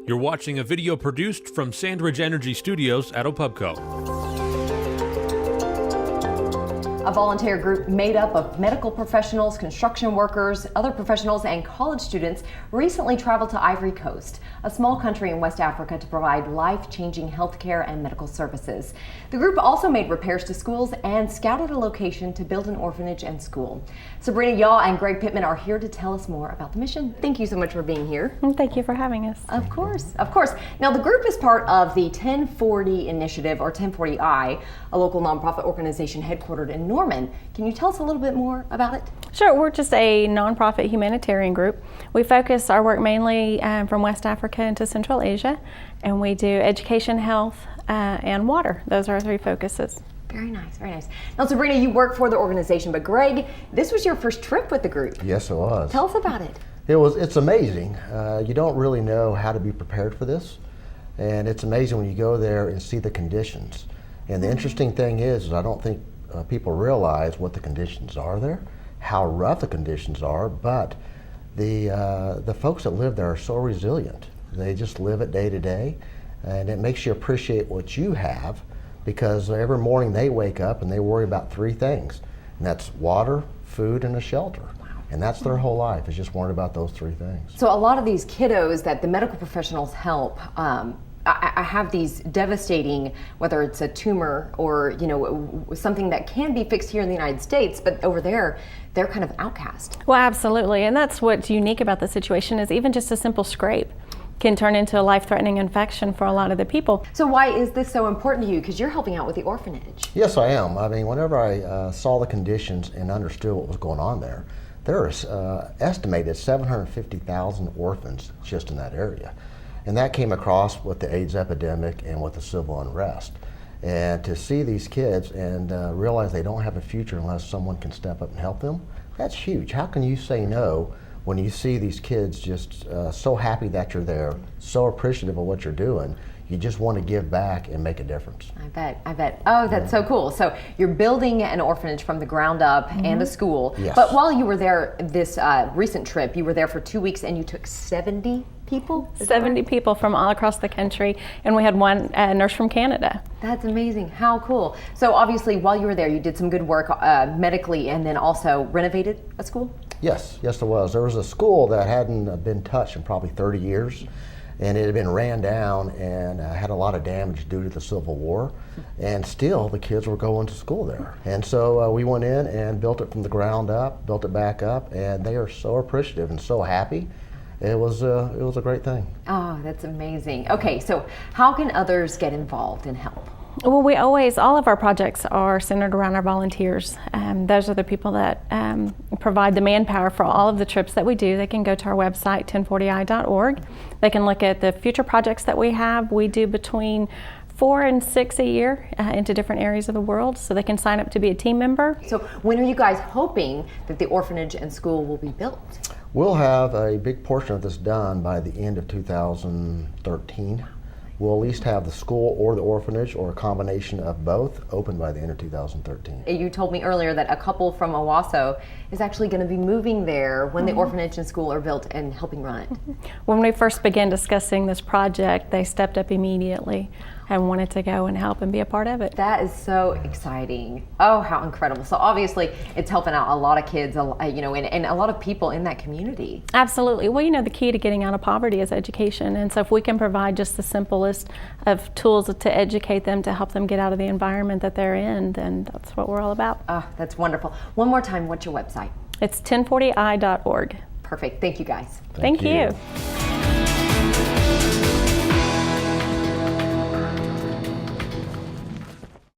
You're watching a video produced from Sandridge Energy Studios at Opubco. A volunteer group made up of medical professionals, construction workers, other professionals, and college students recently traveled to Ivory Coast, a small country in West Africa, to provide life-changing healthcare and medical services. The group also made repairs to schools and scouted a location to build an orphanage and school. Sabrina Yaw and Greg Pittman are here to tell us more about the mission. Thank you so much for being here. Thank you for having us. Of course, of course. Now, the group is part of the 1040 Initiative, or 1040i, a local nonprofit organization headquartered in Norman. Can you tell us a little bit more about it? Sure, we're just a nonprofit humanitarian group. We focus our work mainly from West Africa into Central Asia, and we do education, health, and water. Those are our three focuses. Very nice, very nice. Now, Sabrina, you work for the organization, but Greg, this was your first trip with the group. Yes, it was. Tell us about it. It's amazing. You don't really know how to be prepared for this, and it's amazing when you go there and see the conditions. And the interesting thing is I don't think people realize what the conditions are there, how rough the conditions are, but the folks that live there are so resilient. They just live it day to day, and it makes you appreciate what you have, because every morning they wake up and they worry about three things, and that's water, food, and a shelter. And that's their whole life, is just worrying about those three things. So a lot of these kiddos that the medical professionals help, I have these devastating, whether it's a tumor or something that can be fixed here in the United States, but over there, they're kind of outcast. Well, absolutely, and that's what's unique about the situation is even just a simple scrape can turn into a life-threatening infection for a lot of the people. So why is this so important to you? Because you're helping out with the orphanage. Yes, I am. I mean, whenever I saw the conditions and understood what was going on there are estimated 750,000 orphans just in that area. And that came across with the AIDS epidemic and with the civil unrest. And to see these kids and realize they don't have a future unless someone can step up and help them, that's huge. How can you say no when you see these kids just so happy that you're there, so appreciative of what you're doing? You just want to give back and make a difference. I bet. Oh, that's so cool. So you're building an orphanage from the ground up and a school. Yes. But while you were there this recent trip, you were there for 2 weeks and you took 70 people? 70 people from all across the country, and we had one nurse from Canada. That's amazing. How cool. So obviously while you were there, you did some good work medically and then also renovated a school? Yes, there was. There was a school that hadn't been touched in probably 30 years. And it had been ran down and had a lot of damage due to the Civil War. And still, the kids were going to school there. And so we went in and built it from the ground up, built it back up, and they are so appreciative and so happy. It was a great thing. Oh, that's amazing. Okay, so how can others get involved and help? Well, all of our projects are centered around our volunteers. Those are the people that provide the manpower for all of the trips that we do. They can go to our website, 1040i.org. They can look at the future projects that we have. We do between 4 and 6 a year into different areas of the world, so they can sign up to be a team member. So when are you guys hoping that the orphanage and school will be built? We'll have a big portion of this done by the end of 2013. We'll at least have the school or the orphanage or a combination of both open by the end of 2013. You told me earlier that a couple from Owasso is actually going to be moving there when the orphanage and school are built and helping run it. When we first began discussing this project, they stepped up immediately and wanted to go and help and be a part of it. That is so exciting. Oh, how incredible. So obviously it's helping out a lot of kids, and a lot of people in that community. Absolutely. Well, the key to getting out of poverty is education. And so if we can provide just the simplest of tools to educate them, to help them get out of the environment that they're in, then that's what we're all about. Oh, that's wonderful. One more time, what's your website? It's 1040i.org. Perfect. Thank you, guys. Thank you.